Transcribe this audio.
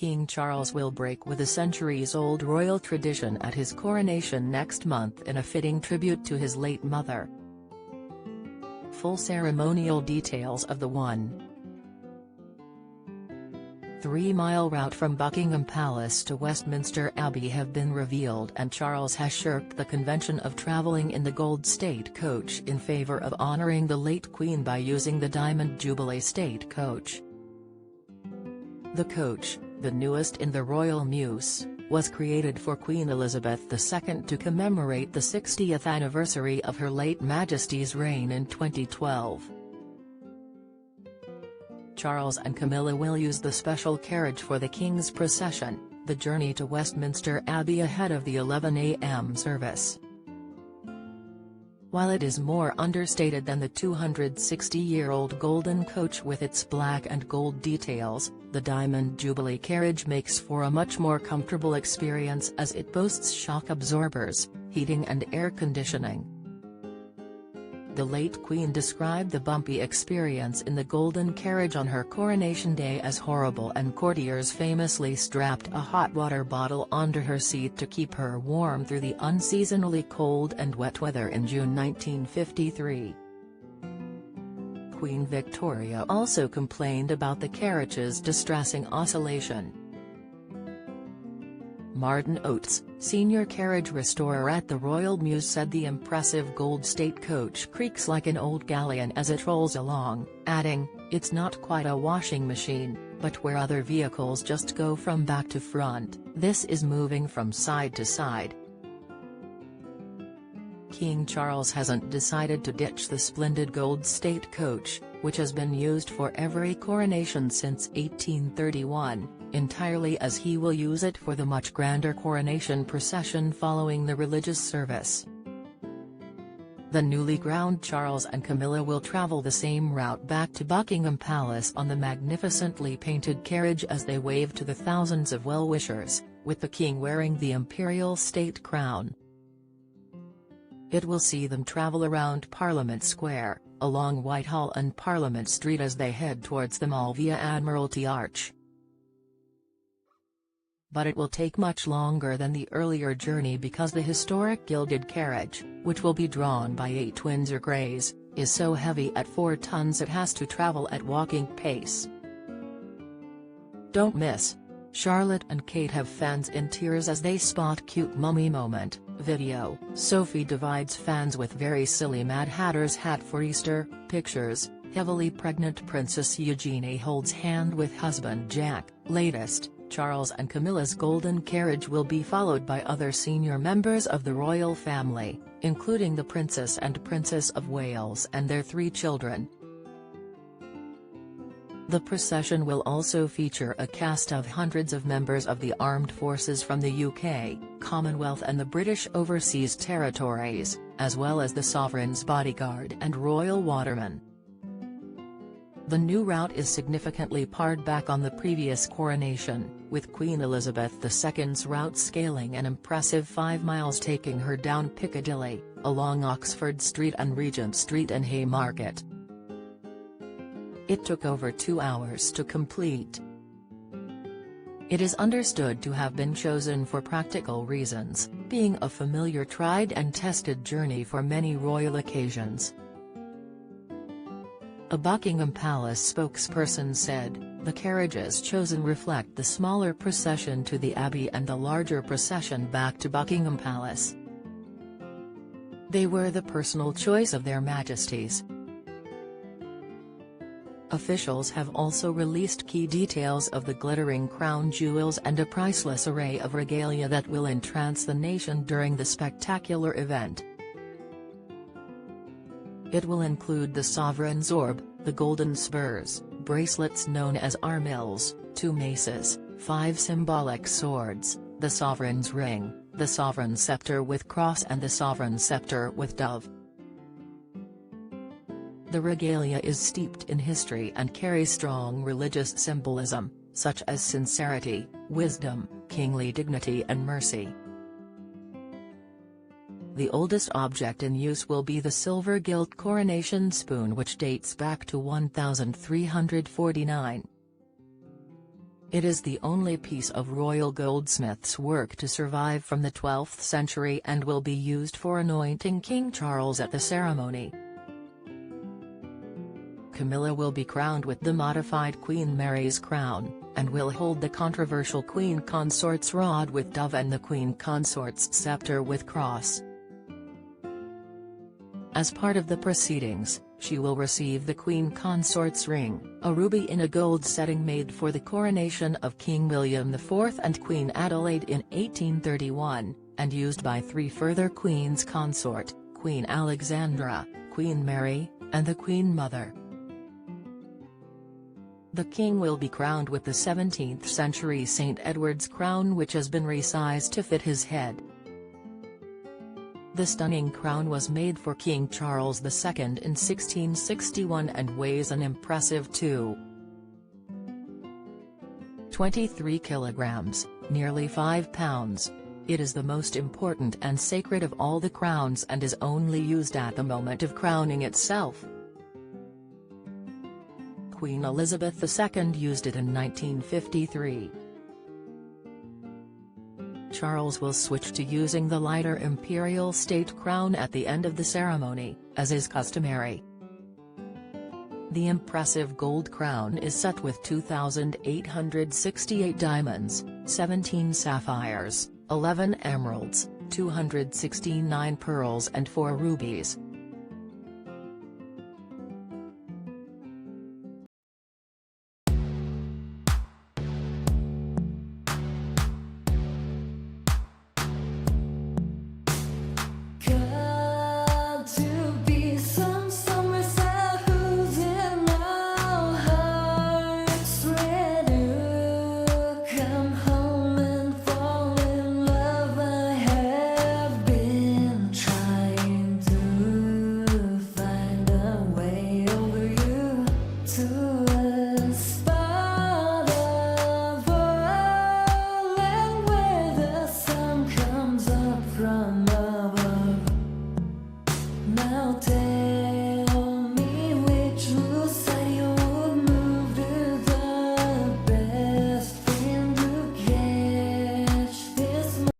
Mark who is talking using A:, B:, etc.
A: King Charles will break with a centuries-old royal tradition at his coronation next month in a fitting tribute to his late mother. Full ceremonial details of the 1.3-mile route from Buckingham Palace to Westminster Abbey have been revealed, and Charles has shirked the convention of travelling in the Gold State Coach in favour of honouring the late Queen by using the Diamond Jubilee State Coach. The coach, the newest in the Royal Mews, was created for Queen Elizabeth II to commemorate the 60th anniversary of Her late Majesty's reign in 2012. Charles and Camilla will use the special carriage for the King's procession, the journey to Westminster Abbey ahead of the 11 a.m. service. While it is more understated than the 260-year-old golden coach with its black and gold details, the Diamond Jubilee carriage makes for a much more comfortable experience as it boasts shock absorbers, heating and air conditioning. The late Queen described the bumpy experience in the golden carriage on her coronation day as horrible, and courtiers famously strapped a hot water bottle onto her seat to keep her warm through the unseasonably cold and wet weather in June 1953. Queen Victoria also complained about the carriage's distressing oscillation. Martin Oates, senior carriage restorer at the Royal Mews, said the impressive Gold State Coach creaks like an old galleon as it rolls along, adding, "It's not quite a washing machine, but where other vehicles just go from back to front, this is moving from side to side." King Charles hasn't decided to ditch the splendid Gold State Coach, which has been used for every coronation since 1831, entirely, as he will use it for the much grander coronation procession following the religious service. The newly crowned Charles and Camilla will travel the same route back to Buckingham Palace on the magnificently painted carriage as they wave to the thousands of well-wishers, with the King wearing the imperial state crown. It will see them travel around Parliament Square, along Whitehall and Parliament Street as they head towards the Mall via Admiralty Arch. But it will take much longer than the earlier journey because the historic gilded carriage, which will be drawn by 8 Windsor Greys, is so heavy at 4 tons it has to travel at walking pace. Don't miss. Charlotte and Kate have fans in tears as they spot cute mummy moment video. Sophie divides fans with very silly Mad Hatter's hat for Easter pictures. Heavily pregnant Princess Eugenie holds hand with husband Jack. Latest, Charles and Camilla's golden carriage will be followed by other senior members of the royal family, including the Princess and Princess of Wales and their 3 children. The procession will also feature a cast of hundreds of members of the armed forces from the UK, Commonwealth and the British Overseas Territories, as well as the Sovereign's bodyguard and royal watermen. The new route is significantly pared back on the previous coronation, with Queen Elizabeth II's route scaling an impressive 5 miles, taking her down Piccadilly, along Oxford Street and Regent Street and Haymarket. It took over 2 hours to complete. It is understood to have been chosen for practical reasons, being a familiar, tried and tested journey for many royal occasions. A Buckingham Palace spokesperson said, "The carriages chosen reflect the smaller procession to the Abbey and the larger procession back to Buckingham Palace. They were the personal choice of their Majesties." Officials have also released key details of the glittering crown jewels and a priceless array of regalia that will entrance the nation during the spectacular event. It will include the sovereign's orb, the golden spurs, bracelets known as armills, 2 maces, 5 symbolic swords, the sovereign's ring, the sovereign's scepter with cross and the sovereign's scepter with dove. The regalia is steeped in history and carries strong religious symbolism, such as sincerity, wisdom, kingly dignity and mercy. The oldest object in use will be the silver gilt coronation spoon, which dates back to 1349. It is the only piece of royal goldsmith's work to survive from the 12th century and will be used for anointing King Charles at the ceremony. Camilla will be crowned with the modified Queen Mary's crown, and will hold the controversial Queen Consort's rod with dove and the Queen Consort's scepter with cross. As part of the proceedings, she will receive the Queen Consort's ring, a ruby in a gold setting made for the coronation of King William IV and Queen Adelaide in 1831, and used by 3 further Queens Consort, Queen Alexandra, Queen Mary, and the Queen Mother. The king will be crowned with the 17th-century St. Edward's crown, which has been resized to fit his head. The stunning crown was made for King Charles II in 1661 and weighs an impressive 23 kilograms, nearly 5 pounds. It is the most important and sacred of all the crowns and is only used at the moment of crowning itself. Queen Elizabeth II used it in 1953. Charles will switch to using the lighter imperial state crown at the end of the ceremony, as is customary. The impressive gold crown is set with 2,868 diamonds, 17 sapphires, 11 emeralds, 269 pearls and 4 rubies.
B: From above, now take